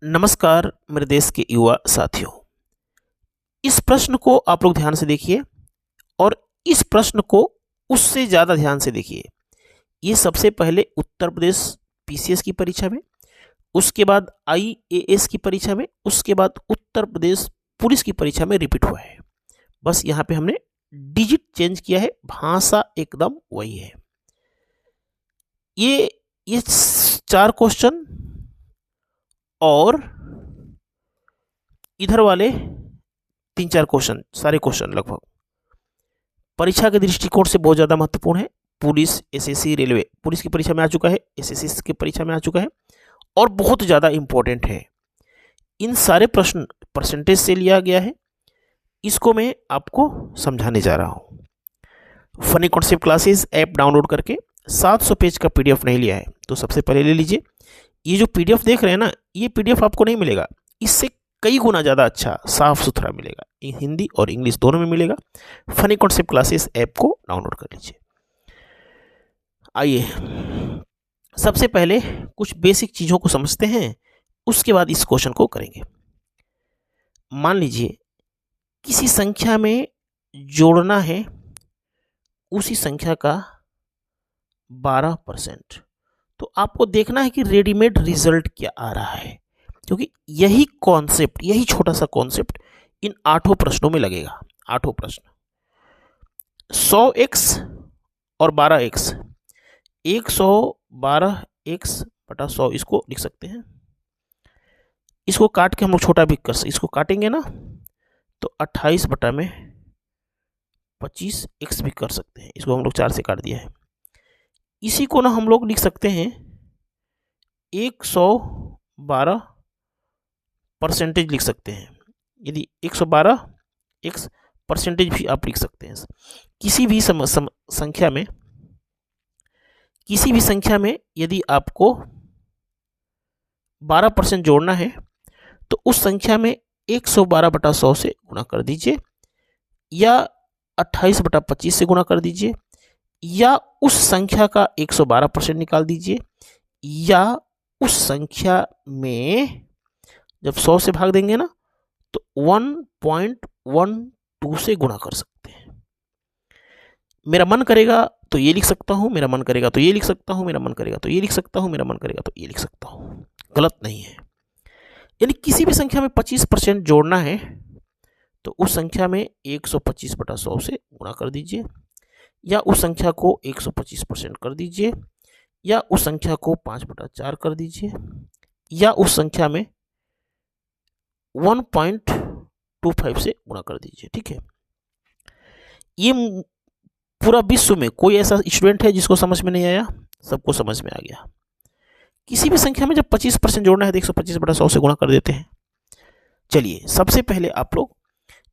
नमस्कार मेरे देश के युवा साथियों। इस प्रश्न को आप लोग ध्यान से देखिए और इस प्रश्न को उससे ज़्यादा ध्यान से देखिए। ये सबसे पहले उत्तर प्रदेश पीसीएस की परीक्षा में, उसके बाद आईएएस की परीक्षा में, उसके बाद उत्तर प्रदेश पुलिस की परीक्षा में रिपीट हुआ है। बस यहाँ पे हमने डिजिट चेंज किया है, भाषा एकदम वही है। ये 4 क्वेश्चन और इधर वाले 3-4 क्वेश्चन, सारे क्वेश्चन लगभग परीक्षा के दृष्टिकोण से बहुत ज़्यादा महत्वपूर्ण है। पुलिस, एसएससी, रेलवे, पुलिस की परीक्षा में आ चुका है, एसएससी की परीक्षा में आ चुका है और बहुत ज़्यादा इंपॉर्टेंट है। इन सारे प्रश्न परसेंटेज से लिया गया है। इसको मैं आपको समझाने जा रहा हूँ। Funny concept classes app download करके 700 पेज का पीडीएफ नहीं लिया है तो सबसे पहले ले लीजिए। ये जो पीडीएफ देख रहे हैं ना, ये पीडीएफ आपको नहीं मिलेगा, इससे कई गुना ज़्यादा अच्छा साफ सुथरा मिलेगा, हिंदी और इंग्लिश दोनों में मिलेगा। फनी कॉन्सेप्ट क्लासेस ऐप को डाउनलोड कर लीजिए। आइए सबसे पहले कुछ बेसिक चीज़ों को समझते हैं, उसके बाद इस क्वेश्चन को करेंगे। मान लीजिए किसी संख्या में जोड़ना है उसी संख्या का 12%, तो आपको देखना है कि रेडीमेड रिजल्ट क्या आ रहा है, क्योंकि यही कॉन्सेप्ट, यही छोटा सा कॉन्सेप्ट इन 8 प्रश्नों में लगेगा। 8 प्रश्न 100x और 12x, 112x बटा 100 इसको लिख सकते हैं। इसको काट के हम लोग छोटा भी कर सकते, इसको काटेंगे ना तो 28 बटा में 25x भी कर सकते हैं। इसको हम लोग 4 से काट दिया है। इसी को ना हम लोग लिख सकते हैं 112 परसेंटेज लिख सकते हैं। यदि 112x परसेंटेज भी आप लिख सकते हैं। किसी भी संख्या में यदि आपको 12% जोड़ना है तो उस संख्या में 112 बटा 100 से गुणा कर दीजिए, या 28 बटा 25 से गुणा कर दीजिए, या उस संख्या का 112% निकाल दीजिए, या उस संख्या में जब 100 से भाग देंगे ना तो 1.12 से गुणा कर सकते हैं। मेरा मन करेगा तो ये लिख सकता हूं, मेरा मन करेगा तो ये लिख सकता हूं, मेरा मन करेगा तो ये लिख सकता हूं, मेरा मन करेगा तो ये लिख सकता हूं। गलत नहीं है। यानी किसी भी संख्या में 25% जोड़ना है तो उस संख्या में 125 बटा 100 से गुणा कर दीजिए, या उस संख्या को 125% कर दीजिए, या उस संख्या को 5 बटा 4 कर दीजिए, या उस संख्या में 1.25 से गुणा कर दीजिए। ठीक है, ये पूरा विश्व में कोई ऐसा स्टूडेंट है जिसको समझ में नहीं आया? सबको समझ में आ गया। किसी भी संख्या में जब 25% जोड़ना है तो 125 बटा 100 से गुणा कर देते हैं। चलिए सबसे पहले आप लोग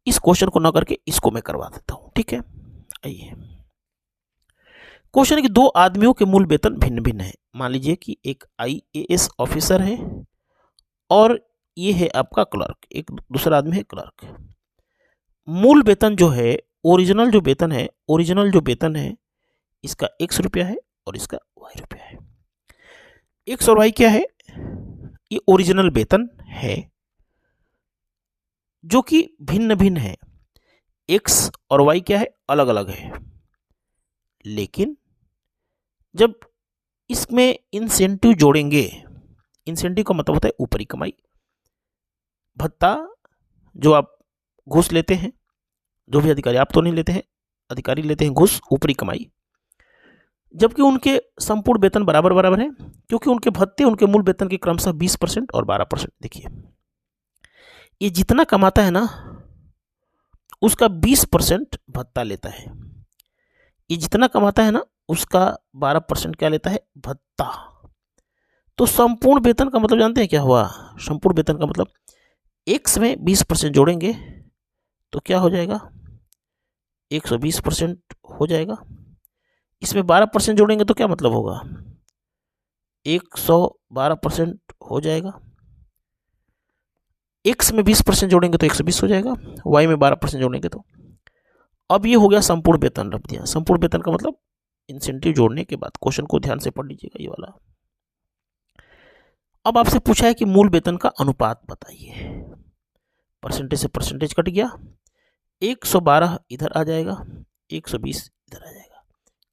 इस क्वेश्चन को ना करके इसको मैं करवा देता हूं। ठीक है, आइए। क्वेश्चन है कि 2 आदमियों के मूल वेतन भिन्न भिन्न है। मान लीजिए कि एक आईएएस ऑफिसर है और ये है आपका क्लर्क, एक दूसरा आदमी है क्लर्क। मूल वेतन जो है, ओरिजिनल जो वेतन है इसका x रुपया है और इसका y रुपया है। x और y क्या है? ये ओरिजिनल वेतन है जो कि भिन्न भिन्न है। x और y क्या है? अलग अलग है। लेकिन जब इसमें इंसेंटिव जोड़ेंगे, इंसेंटिव का मतलब होता है ऊपरी कमाई, भत्ता जो आप घूस लेते हैं, जो भी अधिकारी, आप तो नहीं लेते हैं, अधिकारी लेते हैं घूस, ऊपरी कमाई, जबकि उनके संपूर्ण वेतन बराबर बराबर है, क्योंकि उनके भत्ते उनके मूल वेतन के क्रमशः 20% और 12%। देखिए ये जितना कमाता है ना उसका 20% भत्ता लेता है, ये जितना कमाता है ना उसका 12% क्या लेता है? भत्ता। तो संपूर्ण वेतन का मतलब जानते हैं क्या हुआ? संपूर्ण वेतन का मतलब x में 20% जोड़ेंगे तो क्या हो जाएगा? 120% हो जाएगा। इसमें 12% जोड़ेंगे तो क्या मतलब होगा? 112% हो जाएगा। x में 20% जोड़ेंगे तो 120 हो जाएगा, y में 12% जोड़ेंगे तो। अब ये हो गया संपूर्ण वेतन रख दिया। संपूर्ण वेतन का मतलब इंसेंटिव जोड़ने के बाद। क्वेश्चन को ध्यान से पढ़ लीजिएगा ये वाला। अब आपसे पूछा है कि मूल वेतन का अनुपात बताइए। परसेंटेज से परसेंटेज कट गया, 112 इधर आ जाएगा, 120 इधर आ जाएगा,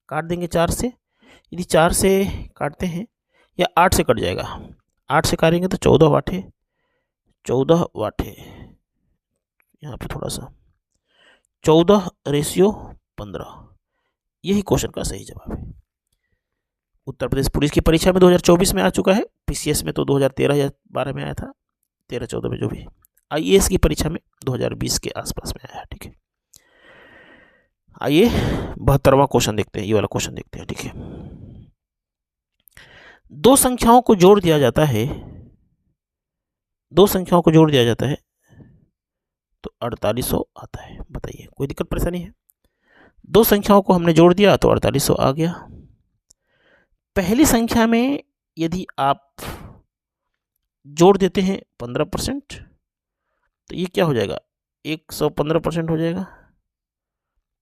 काट देंगे 4 से। यदि 4 से काटते हैं या 8 से कट जाएगा, 8 से काटेंगे तो 14 वाटे, 14 वाटे, यहाँ पे थोड़ा सा 14:15, यही क्वेश्चन का सही जवाब है। उत्तर प्रदेश पुलिस की परीक्षा में 2024 में आ चुका है, पीसीएस में तो 2013 या 12 में आया था, 13-14 में जो भी, आईएएस की परीक्षा में 2020 के आसपास में आया है। ठीक है, आइए 72वां क्वेश्चन देखते हैं, ये वाला क्वेश्चन देखते हैं। ठीक है, दो संख्याओं को जोड़ दिया जाता है, दो संख्याओं को जोड़ दिया जाता है तो 4800 आता है। बताइए, कोई दिक्कत परेशानी है? दो संख्याओं को हमने जोड़ दिया तो 4800 आ गया। पहली संख्या में यदि आप जोड़ देते हैं 15%, तो ये क्या हो जाएगा, 115% हो जाएगा।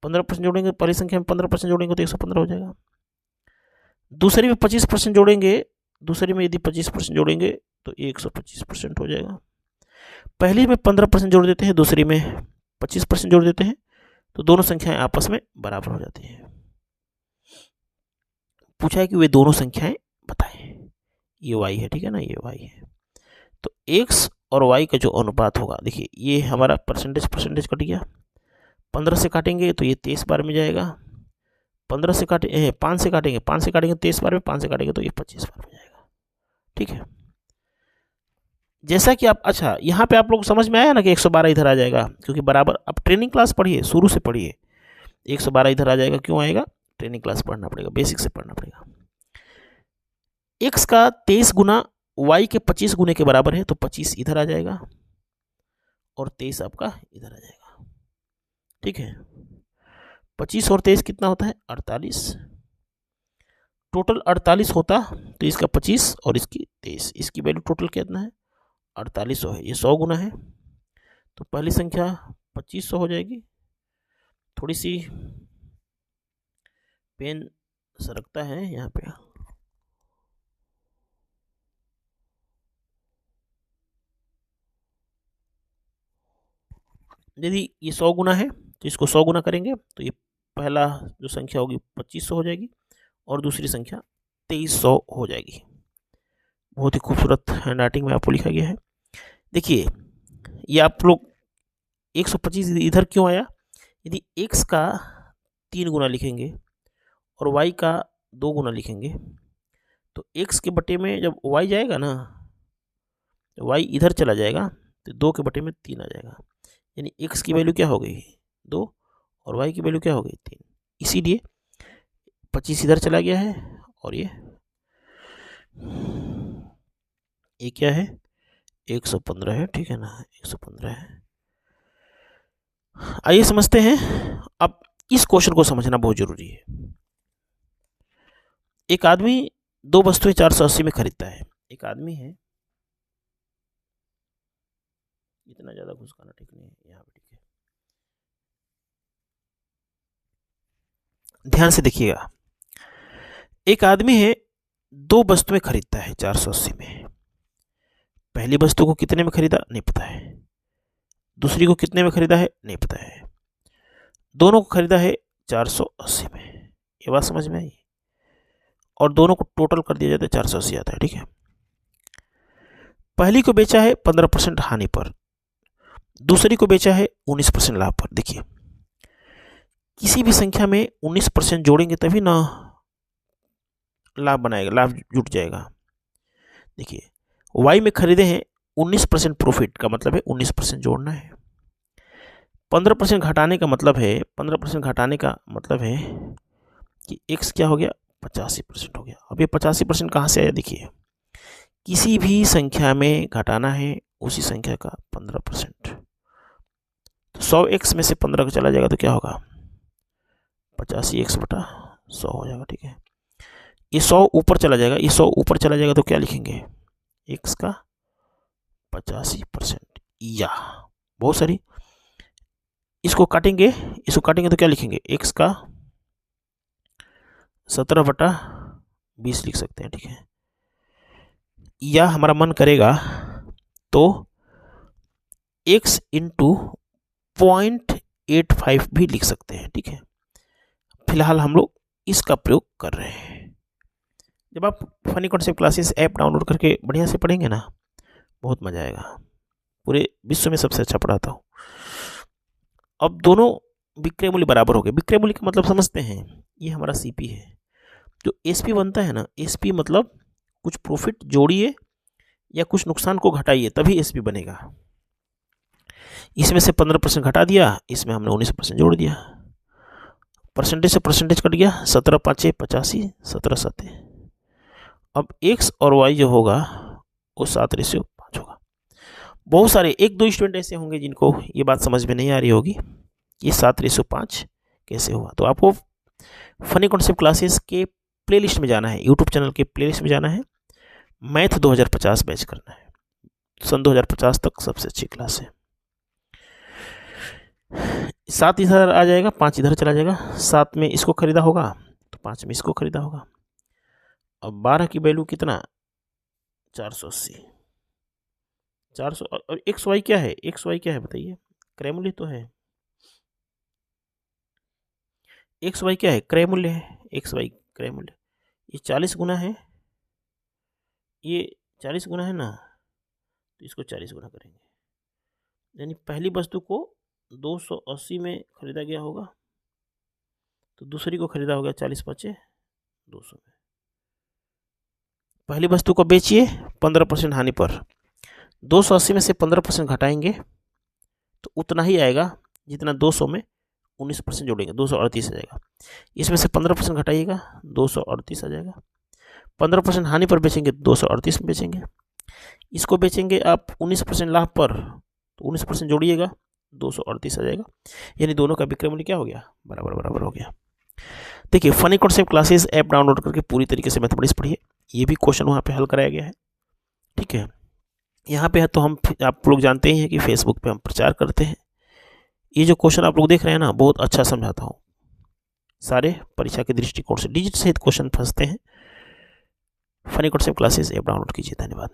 15% जोड़ेंगे, पहली संख्या में 15% जोड़ेंगे तो 115 हो जाएगा। दूसरी में 25% जोड़ेंगे, दूसरी में यदि 25% जोड़ेंगे तो 125% हो जाएगा। पहली में 15% जोड़ देते हैं, दूसरी में 25% जोड़ देते हैं, तो दोनों संख्याएं आपस में बराबर हो जाती हैं। पूछा है कि वे दोनों संख्याएं बताएं। ये y है, ठीक है ना, ये y है, तो x और y का जो अनुपात होगा, देखिए ये हमारा परसेंटेज कट गया, 15 से काटेंगे तो ये 23 बार में जाएगा, 15 से काटे 5 से काटेंगे, 5 से काटेंगे 23 बार में, 5 से काटेंगे तो ये 25 बार में जाएगा। ठीक है, जैसा कि आप, अच्छा यहाँ पे आप लोग समझ में आया ना कि 112 इधर आ जाएगा, क्योंकि बराबर, अब ट्रेनिंग क्लास पढ़िए, शुरू से पढ़िए। 112 इधर आ जाएगा, क्यों आएगा? ट्रेनिंग क्लास पढ़ना पड़ेगा, बेसिक से पढ़ना पड़ेगा। x का 23 गुना y के 25 गुने के बराबर है, तो 25 इधर आ जाएगा और 23 आपका इधर आ जाएगा। ठीक है, 25 और 23 कितना होता है? 48। टोटल 48 होता, तो इसका 25 और इसकी 23, इसकी वैल्यू टोटल कितना है? 4800 है। ये 100 गुना है, तो पहली संख्या 2500 हो जाएगी। थोड़ी सी पेन सरकता है यहाँ पे, यदि ये 100 गुना है तो इसको 100 गुना करेंगे तो ये पहला जो संख्या होगी 2500 हो जाएगी और दूसरी संख्या 2300 हो जाएगी। बहुत ही खूबसूरत हैंड राइटिंग में आपको लिखा गया है। देखिए, ये आप लोग 125 इधर क्यों आया? यदि x का 3 गुना लिखेंगे और y का 2 गुना लिखेंगे, तो x के बटे में जब y जाएगा ना, y इधर चला जाएगा तो 2 के बटे में 3 आ जाएगा, यानी x की वैल्यू क्या हो गई? 2 और y की वैल्यू क्या हो गई? 3। इसीलिए 25 इधर चला गया है और ये क्या है? 115 है। ठीक है ना, 115 है। आइए समझते हैं। अब इस क्वेश्चन को समझना बहुत जरूरी है। एक आदमी 2 वस्तुएं 480 में खरीदता है। एक आदमी है, इतना ज्यादा घुसकाना ठीक नहीं है, यहाँ पे ठीक है, ध्यान से देखिएगा। एक आदमी है, 2 वस्तुएं खरीदता है 480 में। पहली वस्तु को कितने में खरीदा? नहीं पता है। दूसरी को कितने में खरीदा है? नहीं पता है। दोनों को खरीदा है 480 में। ये बात समझ में आई? और दोनों को टोटल कर दिया जाता है, 480 आता है। ठीक है, पहली को बेचा है 15% हानि पर, दूसरी को बेचा है 19% लाभ पर। देखिए, किसी भी संख्या में 19% जोड़ेंगे तभी ना लाभ बनाएगा, लाभ जुट जाएगा। देखिए, y में खरीदे हैं 19% प्रॉफिट, का मतलब है 19% जोड़ना है। 15% घटाने का मतलब है, 15% घटाने का मतलब है कि x क्या हो गया? 85% हो गया। अब ये 85% कहाँ से आया? देखिए, किसी भी संख्या में घटाना है उसी संख्या का 15%, तो 100x में से 15 चला जाएगा तो क्या होगा? 85x/100 हो जाएगा। ठीक है, ये 100 ऊपर चला जाएगा, ये 100 ऊपर चला जाएगा तो क्या लिखेंगे? x का 85%, या बहुत सारी, इसको काटेंगे, इसको काटेंगे तो क्या लिखेंगे? x का 17/20 लिख सकते हैं। ठीक है, या हमारा मन करेगा तो x इंटू 0.85 भी लिख सकते हैं। ठीक है, फिलहाल हम लोग इसका प्रयोग कर रहे हैं। जब आप funny concept classes app download करके बढ़िया से पढ़ेंगे ना, बहुत मजा आएगा। पूरे विश्व में सबसे अच्छा पढ़ाता हूँ। अब दोनों विक्रय मूल्य बराबर हो गए। विक्रय मूल्य का मतलब समझते हैं, ये हमारा सीपी है। जो एसपी बनता है ना, एसपी मतलब कुछ प्रॉफिट जोड़िए या कुछ नुकसान को घटाइए तभी एसपी बनेगा। इसमें से 15% घटा दिया, इसमें हमने 19% जोड़ दिया, परसेंटेज से परसेंटेज कट गया, 17 5 85, 17 7। अब एक्स और वाई जो होगा वो 7:5 होगा। बहुत सारे 1-2 स्टूडेंट ऐसे होंगे जिनको ये बात समझ में नहीं आ रही होगी, ये 7:5 कैसे हुआ। तो आपको फनी कॉन्सेप्ट क्लासेस के प्लेलिस्ट में जाना है, यूट्यूब चैनल के प्लेलिस्ट में जाना है, मैथ 2050 बैच करना है। सन 2050 तक सबसे अच्छी क्लास है। 7 इधर आ जाएगा, 5 इधर चला जाएगा। 7 में इसको खरीदा होगा तो 5 में इसको खरीदा होगा। अब 12 की वैल्यू कितना, 480। 400 और एक्स वाई क्या है, एक्स वाई क्या है बताइए, क्रय मूल्य तो है। एक्स वाई क्या है, क्रय मूल्य है। एक्स वाई क्रय मूल्य, ये 40 गुना है, ये 40 गुना है ना, तो इसको 40 गुना करेंगे। यानी पहली वस्तु को 280 में खरीदा गया होगा तो दूसरी को खरीदा होगा 40 5 200 में। पहली वस्तु को बेचिए 15% हानि पर, 280 में से 15% घटाएंगे तो उतना ही आएगा जितना 200 में 19% जोड़ेंगे, 238 आ जाएगा। इसमें से 15% घटाइएगा, 238 आ जाएगा। 15% हानि पर बेचेंगे, 238 में बेचेंगे। इसको बेचेंगे आप 19% लाभ पर, तो 19% जोड़िएगा, 238 आ जाएगा। यानी दोनों का विक्रय मूल्य क्या हो गया, बराबर बराबर हो गया। देखिए, funny concept classes app download करके पूरी तरीके से मैथमेटिक्स पढ़िए। ये भी क्वेश्चन वहाँ पे हल कराया गया है। ठीक है, यहाँ पे है तो हम, आप लोग जानते ही हैं कि फेसबुक पे हम प्रचार करते हैं। ये जो क्वेश्चन आप लोग देख रहे हैं ना, बहुत अच्छा समझाता हूँ। सारे परीक्षा के दृष्टिकोण से डिजिट सहित क्वेश्चन फंसते हैं। Funny concept classes app download कीजिए। धन्यवाद।